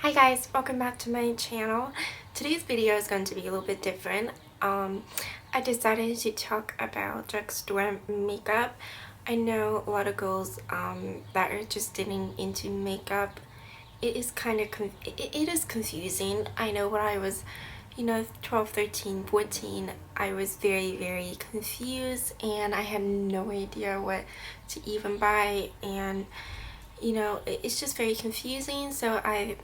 Hi guys, welcome back to my channel. Today's video is going to be a little bit different. I decided to talk about drugstore makeup. I know a lot of girls that are just getting into makeup. It is kind of it is confusing. I know when I was 12, 13, 14, I was very confused and I had no idea what to even buy, and it's just very confusing. So I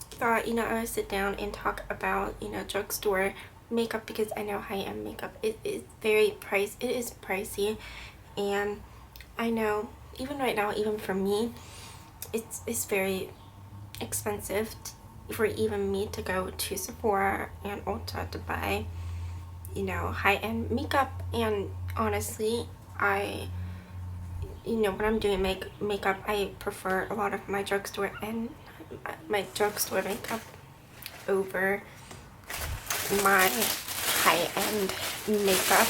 thought I would sit down and talk about drugstore makeup, because I know high-end makeup it is pricey, and I know even right now, even for me, it's very expensive for even me to go to Sephora and Ulta to buy high-end makeup. And honestly, when I'm doing makeup, I prefer a lot of my drugstore makeup over my high-end makeup.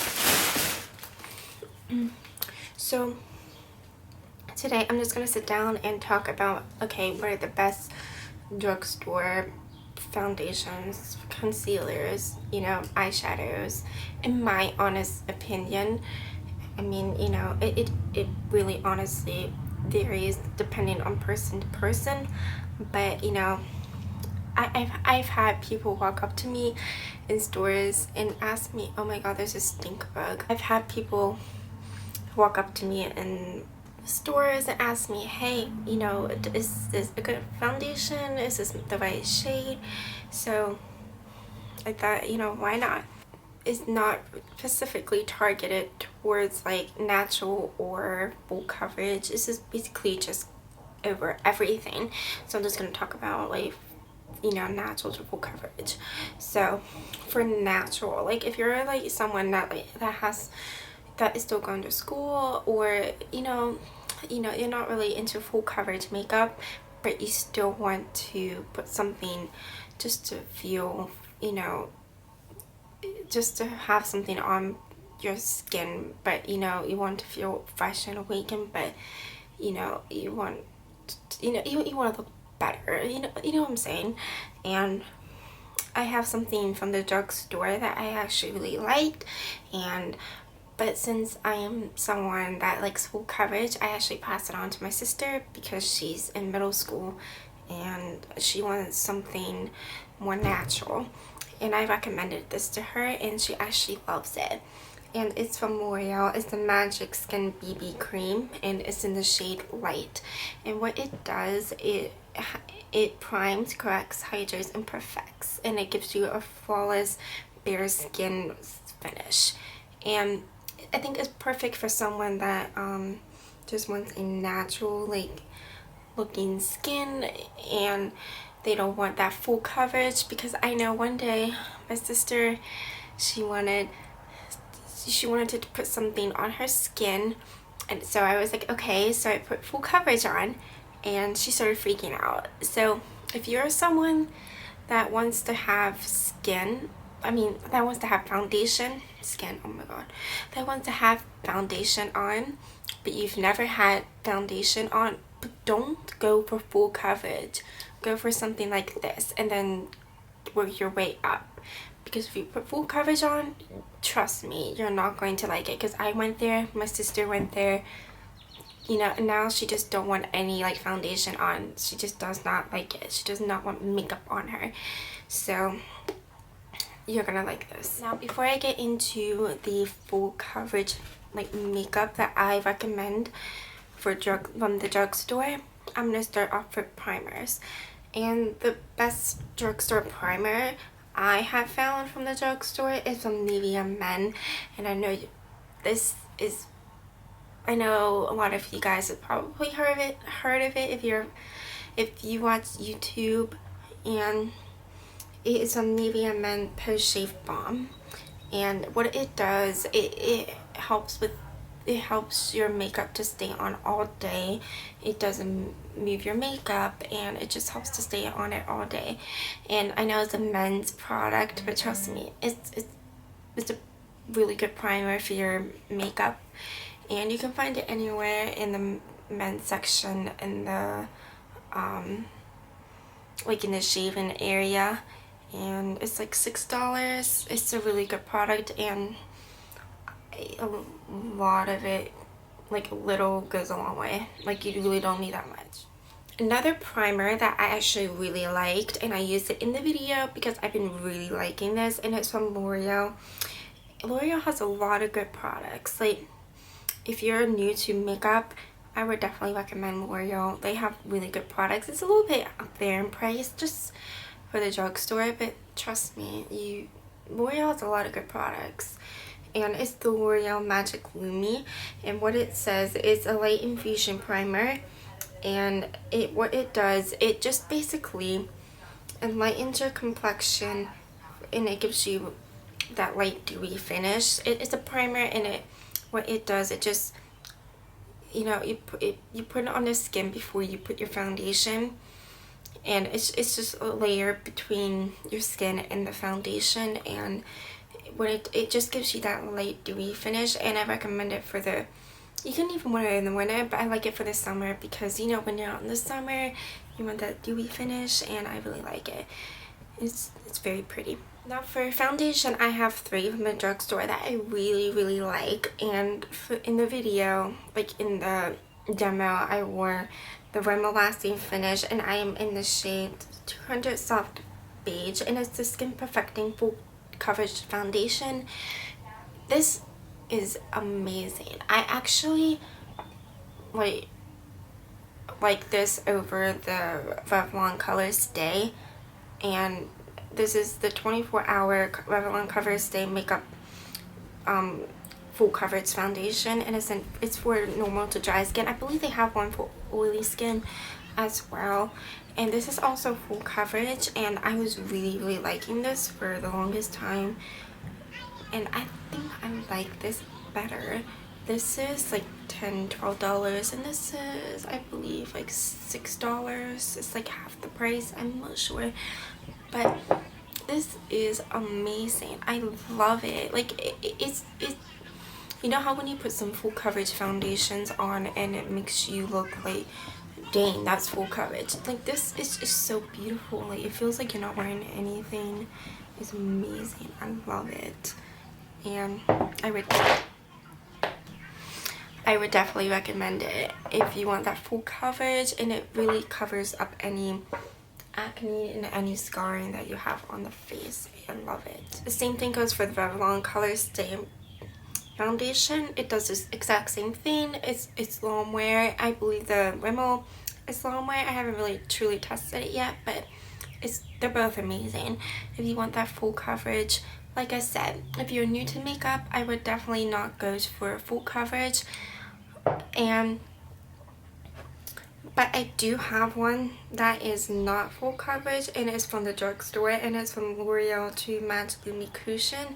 So today I'm just gonna sit down and talk about, okay, what are the best drugstore foundations, concealers, eyeshadows, in my honest opinion. I mean, it really honestly varies depending on person to person, but I've had people walk up to me in stores and ask me, oh my god, there's a stink bug. I've had people walk up to me in stores and ask me, hey, is this a good foundation? Is this the right shade? So I thought, why not? It's not specifically targeted towards like natural or full coverage. This is basically just over everything. So I'm just going to talk about like natural to full coverage. So for natural, like if you're like someone that that is still going to school, or you're not really into full coverage makeup, but you still want to put something just to feel, just to have something on your skin, but you want to feel fresh and awakened, but you want you want to look better, you know what I'm saying. And I have something from the drugstore that I actually really liked, but since I am someone that likes full coverage, I actually passed it on to my sister because she's in middle school and she wants something more natural, and I recommended this to her and she actually loves it. And it's from L'Oreal. It's the Magic Skin BB Cream, and it's in the shade Light. And what it does, it primes, corrects, hydrates, and perfects, and it gives you a flawless bare skin finish. And I think it's perfect for someone that just wants a natural, like, looking skin, and they don't want that full coverage. Because I know one day my sister, she wanted to put something on her skin, and so I was like, okay. So I put full coverage on and she started freaking out. So if you're someone that wants to have that wants to have that wants to have foundation on, but you've never had foundation on, but don't go for full coverage. Go for something like this and then work your way up. Because if you put full coverage on, trust me, you're not going to like it. Because I went there, my sister went there, and now she just don't want any like foundation on. She just does not like it. She does not want makeup on her. So you're gonna like this. Now, before I get into the full coverage like makeup that I recommend from the drugstore, I'm gonna start off with primers. And the best drugstore primer I have found from the drugstore is from Nivea Men. And I know I know a lot of you guys have probably heard of it if you watch YouTube. And it is from Nivea Men Post Shave Balm. And what it does, it helps your makeup to stay on all day. It doesn't move your makeup, and it just helps to stay on it all day. And I know it's a men's product, but trust me, it's a really good primer for your makeup, and you can find it anywhere in the men's section in the like in the shaving area, and it's like $6. It's a really good product, and a lot of it, like a little goes a long way. Like you really don't need that much. Another primer that I actually really liked, and I used it in the video because I've been really liking this, and it's from L'Oreal. L'Oreal has a lot of good products. Like if you're new to makeup, I would definitely recommend L'Oreal. They have really good products. It's a little bit up there in price just for the drugstore, but trust me, L'Oreal has a lot of good products. And it's the L'Oreal Magic Lumi, and what it says is a light infusion primer, and what it does, it just basically enlightens your complexion, and it gives you that light dewy finish. It's a primer, and what it does, it just, you know, you put it on the skin before you put your foundation, and it's just a layer between your skin and the foundation, and what it just gives you that light dewy finish. And I recommend it for the, you can even wear it in the winter, but I like it for the summer because, you know, when you're out in the summer, you want that dewy finish, and I really like it. It's very pretty. Now for foundation, I have 3 from the drugstore that I really like, and in the video, like in the demo, I wore the Rimmel Lasting Finish, and I am in the shade 200 Soft Beige, and it's the Skin Perfecting Full Coverage Foundation. This is amazing. I actually like this over the Revlon Color Stay, and this is the 24-hour Revlon Color Stay Makeup Full Coverage Foundation, and it's for normal to dry skin. I believe they have one for oily skin as well, and this is also full coverage, and I was really liking this for the longest time, and I think I like this better. This is like $10-12, and this is, I believe, like $6. It's like half the price, I'm not sure, but this is amazing. I love it. Like it's you know how when you put some full coverage foundations on and it makes you look like, dang, that's full coverage. Like this is just so beautiful. Like it feels like you're not wearing anything. It's amazing. I love it, and I would definitely recommend it if you want that full coverage, and it really covers up any acne and any scarring that you have on the face. I love it. The same thing goes for the Revlon Color Stay Foundation. It does this exact same thing. It's long wear. I believe the Rimmel is long wear. I haven't really truly tested it yet, but they're both amazing if you want that full coverage. Like I said, if you're new to makeup, I would definitely not go for full coverage, but I do have one that is not full coverage, and it's from the drugstore, and it's from L'Oreal to Magic Lumi Cushion.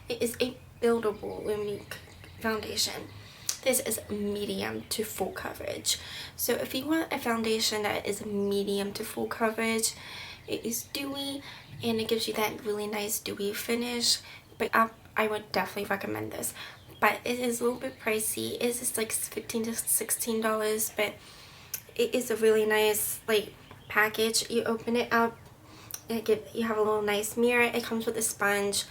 It is a buildable Lumi foundation. This is medium to full coverage. So if you want a foundation that is medium to full coverage, it is dewy, and it gives you that really nice dewy finish. But I would definitely recommend this. But it is a little bit pricey. It is like $15 to $16, but it is a really nice like package. You open it up, you have a little nice mirror. It comes with a sponge,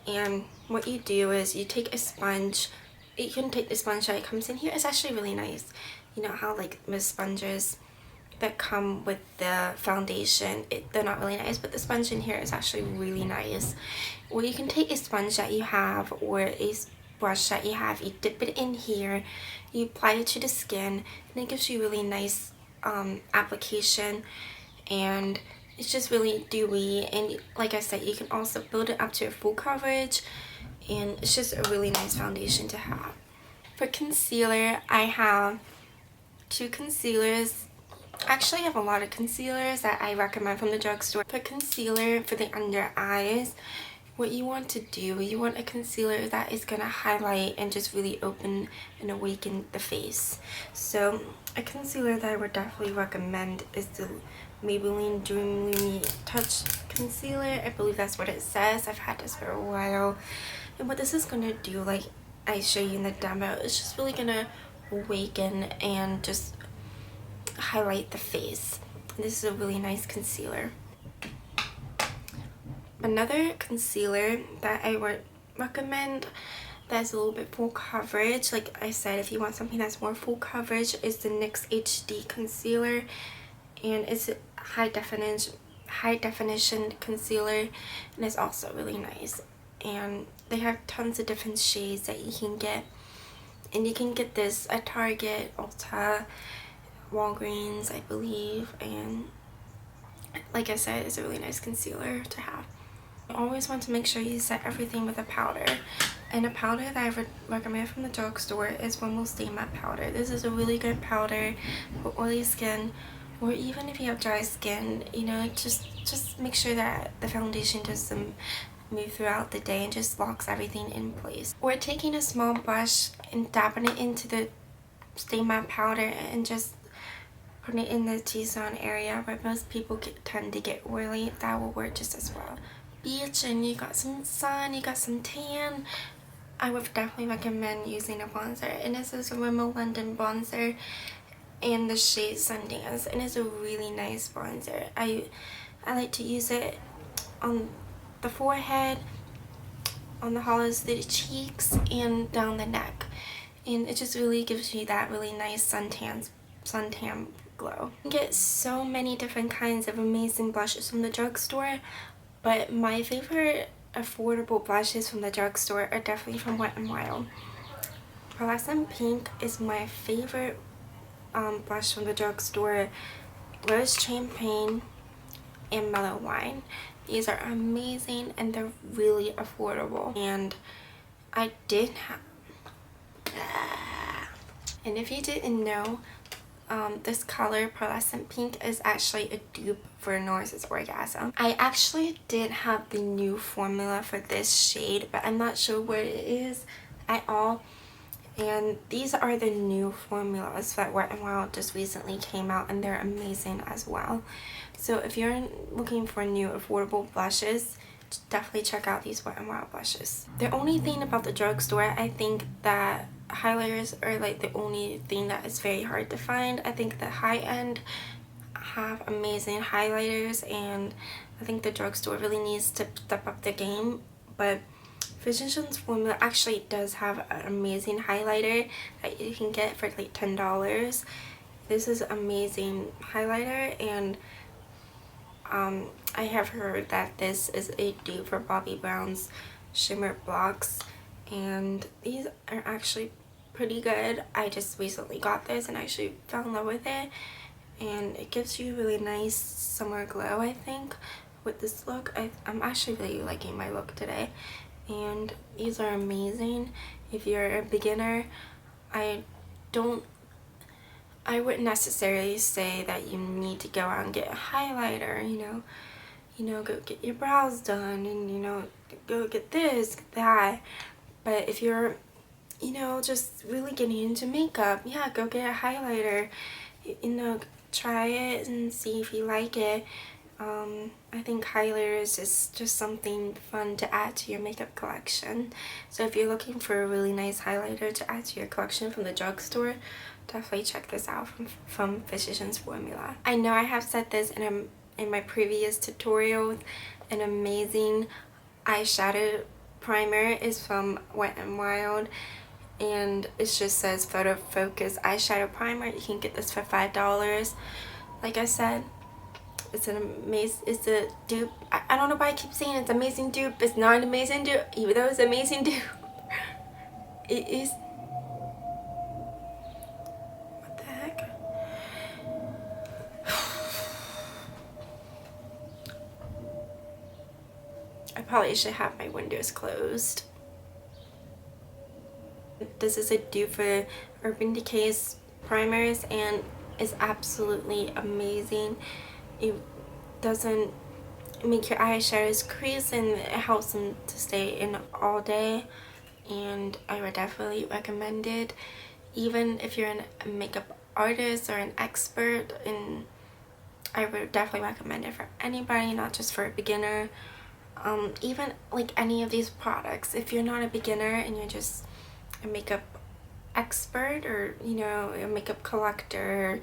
and what you do is you take a sponge. You can take the sponge that comes in here. It's actually really nice. You know how like most sponges that come with the foundation, they're not really nice, but the sponge in here is actually really nice. Well, you can take a sponge that you have or a brush that you have, you dip it in here, you apply it to the skin, and it gives you really nice application, and it's just really dewy. And like I said, you can also build it up to a full coverage, and it's just a really nice foundation to have. For concealer, I have 2 concealers. Actually, I have a lot of concealers that I recommend from the drugstore. For concealer for the under eyes, what you want to do, you want a concealer that is going to highlight and just really open and awaken the face. So a concealer that I would definitely recommend is the Maybelline Dream Lumi Touch Concealer. I believe that's what it says. I've had this for a while. And what this is going to do, like I show you in the demo, it's just really going to awaken and just highlight the face. This is a really nice concealer. Another concealer that I would recommend that's a little bit full coverage, like I said, if you want something that's more full coverage, is the NYX HD concealer, and it's a high definition concealer, and it's also really nice. And they have tons of different shades that you can get, and you can get this at Target, Ulta, Walgreens, I believe. And like I said, it's a really nice concealer to have. You always want to make sure you set everything with a powder, and a powder that I would recommend from the drugstore is Rimmel Stay Matte Powder. This is a really good powder for oily skin, or even if you have dry skin. You know, just make sure that the foundation doesn't move throughout the day and just locks everything in place. Or taking a small brush and dabbing it into the Stay Matte Powder and just putting it in the T-zone area where most people tend to get oily. That will work just as well. Beach and you got some sun, you got some tan, I would definitely recommend using a bronzer. And this is a Rimmel London bronzer in the shade Sundance, and it's a really nice bronzer. I like to use it on the forehead, on the hollows of the cheeks, and down the neck, and it just really gives you that really nice suntan glow. You can get so many different kinds of amazing blushes from the drugstore, but my favorite affordable blushes from the drugstore are definitely from Wet n Wild. Pearlescent Pink is my favorite blush from the drugstore. Rose Champagne and Mellow Wine. These are amazing and they're really affordable. And I did have... And if you didn't know, this color, Pearlescent Pink, is actually a dupe for Norse's Orgasm. I actually did have the new formula for this shade, but I'm not sure what it is at all. And these are the new formulas that Wet n Wild just recently came out, and they're amazing as well. So if you're looking for new affordable blushes, definitely check out these Wet n Wild blushes. The only thing about the drugstore, I think that highlighters are like the only thing that is very hard to find. I think the high end have amazing highlighters, and I think the drugstore really needs to step up the game. But Physicians Formula actually does have an amazing highlighter that you can get for like $10. This is amazing highlighter, and I have heard that this is a dupe for Bobbi Brown's Shimmer Blocks, and these are actually pretty good. I just recently got this and actually fell in love with it, and it gives you a really nice summer glow, I think, with this look. I'm actually really liking my look today, and these are amazing. If you're a beginner, I wouldn't necessarily say that you need to go out and get a highlighter, you know, go get your brows done, and go get this, get that. But if you're, just really getting into makeup, yeah, go get a highlighter, try it and see if you like it. I think highlighters is just something fun to add to your makeup collection. So if you're looking for a really nice highlighter to add to your collection from the drugstore, definitely check this out from Physicians Formula. I know I have said this in my previous tutorial. An amazing eyeshadow primer is from Wet n Wild, and it just says Photo Focus Eyeshadow Primer. You can get this for $5. Like I said, it's a dupe. I don't know why I keep saying it's amazing dupe. It's not an amazing dupe, even though it's an amazing dupe. It is. What the heck? I probably should have my windows closed. This is a dupe for Urban Decay's primers, and it's absolutely amazing. It doesn't make your eyeshadows crease, and it helps them to stay in all day, and I would definitely recommend it. Even if you're a makeup artist or an expert, and I would definitely recommend it for anybody, not just for a beginner. Even like any of these products, if you're not a beginner and you're just a makeup expert, or a makeup collector,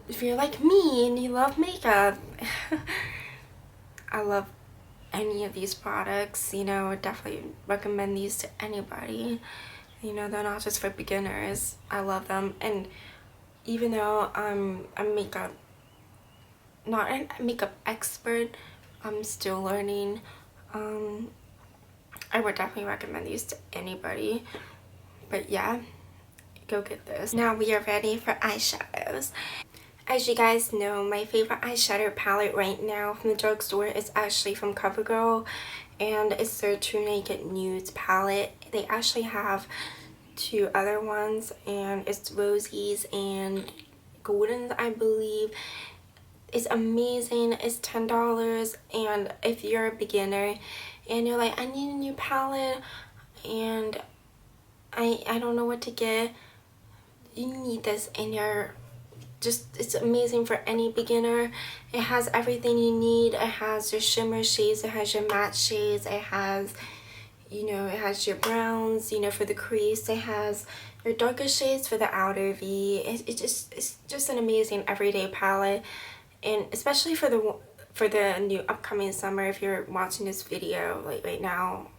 if you're like me and you love makeup, I love any of these products, you know, definitely recommend these to anybody. You know, they're not just for beginners. I love them. And even though I'm a makeup, not a makeup expert, I'm still learning. I would definitely recommend these to anybody. But yeah, go get this. Now we are ready for eyeshadows. As you guys know, my favorite eyeshadow palette right now from the drugstore is actually from CoverGirl, and it's their True Naked Nudes palette. They actually have two other ones, and it's rosies and goldens, I believe. It's amazing. It's $10, and if you're a beginner and you're like, I need a new palette and I don't know what to get, you need this in your it's amazing for any beginner. It has everything you need. It has your shimmer shades, it has your matte shades, it has, you know, it has your browns, you know, for the crease, it has your darker shades for the outer V. It's just an amazing everyday palette, and especially for the new upcoming summer, if you're watching this video like right now,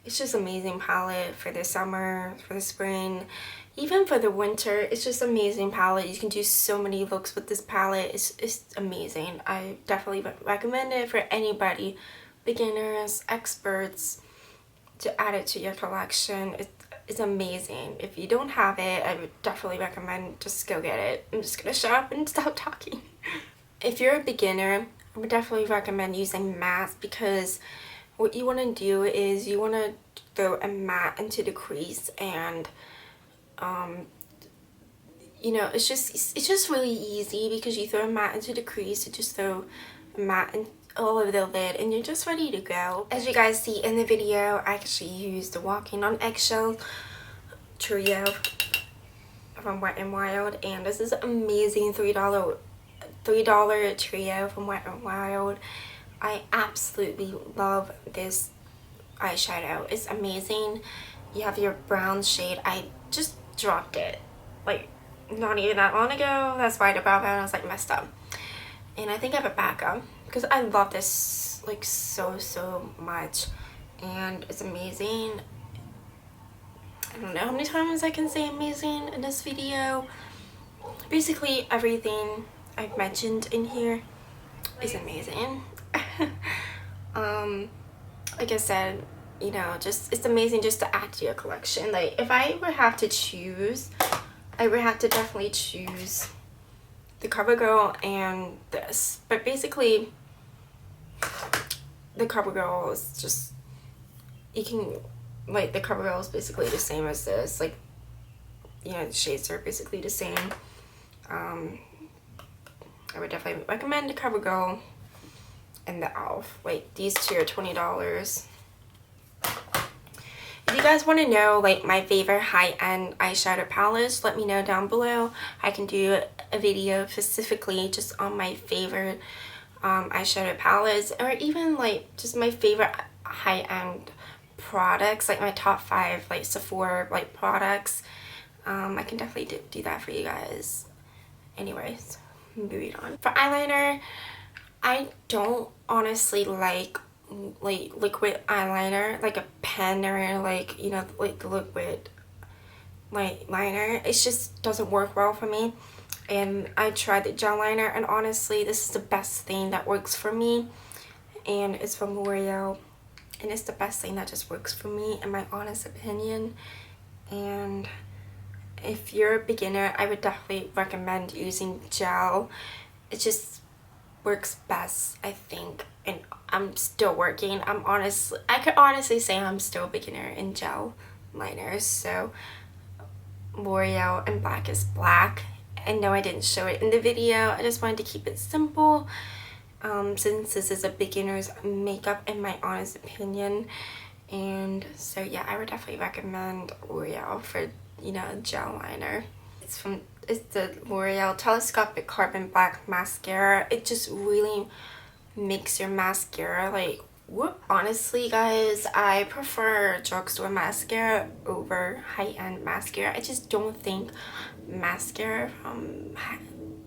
it's just amazing palette for the summer, for the spring, even for the winter. It's just amazing palette. You can do so many looks with this palette. It's amazing. I definitely recommend it for anybody, beginners, experts, to add it to your collection. It's amazing. If you don't have it, I would definitely recommend just go get it. I'm just gonna shut up and stop talking. If you're a beginner, I would definitely recommend using matte, because what you want to do is you want to throw a matte into the crease, and you know, it's just really easy, because you throw a matte into the crease, you just throw a matte in all over the lid, and you're just ready to go. As you guys see in the video, I actually used the Walking on Eggshell trio from Wet n Wild, and this is amazing $3 trio from Wet n Wild. I absolutely love this eyeshadow. It's amazing. You have your brown shade. I just dropped it like not even that long ago. That's why the brow bone was like messed up, and I think I have a backup because I love this like so much, and it's amazing. I don't know how many times I can say amazing in this video. Basically everything I've mentioned in here is amazing. Like I said, you know, just it's amazing just to add to your collection. Like if I would have to choose, I would have to definitely choose the CoverGirl and this. But basically the CoverGirl is just, you can, like the CoverGirl is basically the same as this. Like, you know, the shades are basically the same. I would definitely recommend the CoverGirl and the e.l.f. Like these two are $20. If you guys want to know like my favorite high-end eyeshadow palettes, let me know down below. I can do a video specifically just on my favorite eyeshadow palettes, or even like just my favorite high-end products, like my top 5 like Sephora like products. I can definitely do that for you guys. Anyways, moving on. For eyeliner, I don't honestly like liquid eyeliner, like a pen, or like, you know, like the liquid like liner. It just doesn't work well for me, and I tried the gel liner, and honestly this is the best thing that works for me, and it's from L'Oreal, and it's the best thing that just works for me in my honest opinion. And if you're a beginner, I would definitely recommend using gel. It just works best, I think, and I'm still working. I could honestly say I'm still a beginner in gel liners. So L'Oreal and Black is Black. I know I didn't show it in the video. I just wanted to keep it simple, since this is a beginner's makeup in my honest opinion. And so yeah, I would definitely recommend L'Oreal for, you know, gel liner. It's the L'Oreal Telescopic Carbon Black Mascara. It just really makes your mascara like Honestly, guys, I prefer drugstore mascara over high-end mascara. I just don't think mascara from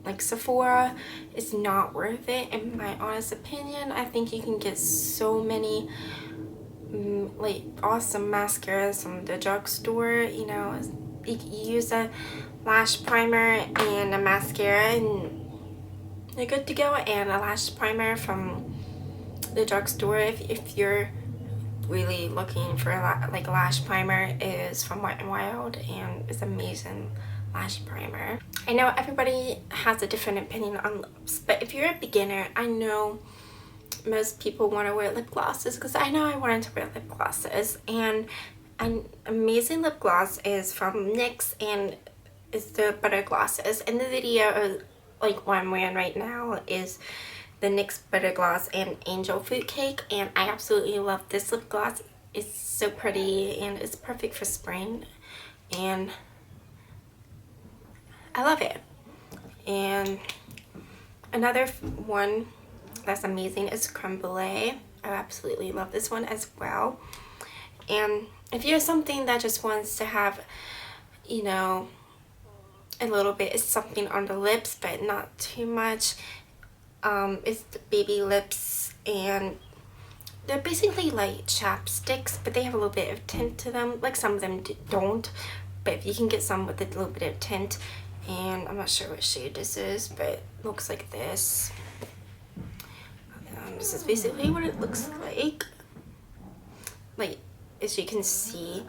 like Sephora is not worth it, in my honest opinion. I think you can get so many like awesome mascaras from the drugstore. You know, you use a lash primer and a mascara and you're good to go. And a lash primer from the drugstore, if you're really looking for a like lash primer, is from Wet n Wild, and it's amazing lash primer. I know everybody has a different opinion on lips, but if you're a beginner, I know most people want to wear lip glosses, because I know I wanted to wear lip glosses, and an amazing lip gloss is from NYX, and it's the Butter Glosses. In the video, like what I'm wearing right now is the NYX Butter Gloss and Angel Fruit Cake, and I absolutely love this lip gloss. It's so pretty and it's perfect for spring, and I love it. And another one that's amazing is Creme Brulee. I absolutely love this one as well. And if you're something that just wants to have, you know, a little bit is something on the lips but not too much, it's the Baby Lips, and they're basically like chapsticks, but they have a little bit of tint to them. Like some of them don't, but if you can get some with a little bit of tint, and I'm not sure what shade this is, but it looks like this. This is basically what it looks like. Like, as you can see,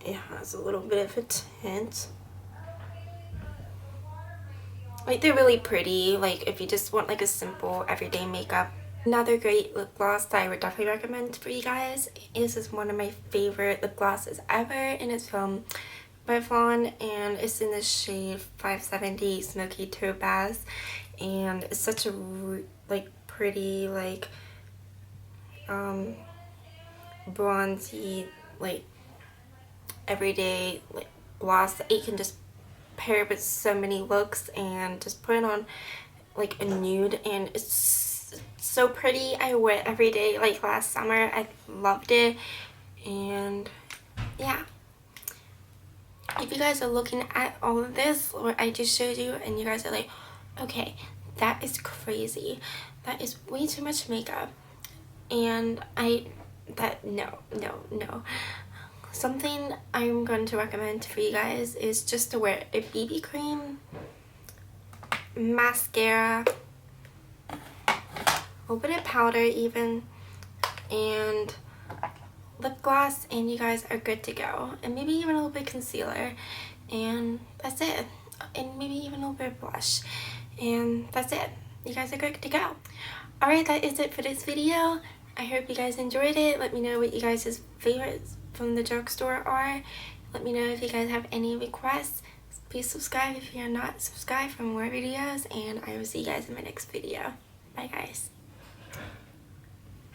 it has a little bit of a tint. Like, they're really pretty, like if you just want like a simple everyday makeup. Another great lip gloss that I would definitely recommend for you guys, this is one of my favorite lip glosses ever, and it's from Revlon, and it's in the shade 570 Smoky Topaz, and it's such a like pretty, like bronzy, like everyday like gloss that you can just pair with so many looks and just put it on like a nude, and it's so pretty. I wear it every day. Like last summer I loved it, and yeah, if you guys are looking at all of this what I just showed you and you guys are like, okay, that is crazy, that is way too much makeup, and no, something I'm going to recommend for you guys is just to wear a BB cream, mascara, a little bit of powder even, and lip gloss, and you guys are good to go. And maybe even a little bit of concealer, and that's it. And maybe even a little bit of blush, and that's it. You guys are good to go. Alright, that is it for this video. I hope you guys enjoyed it. Let me know what you guys' favorites from the drugstore are. Let me know if you guys have any requests. Please subscribe if you're not subscribed for more videos, and I will see you guys in my next video. Bye guys.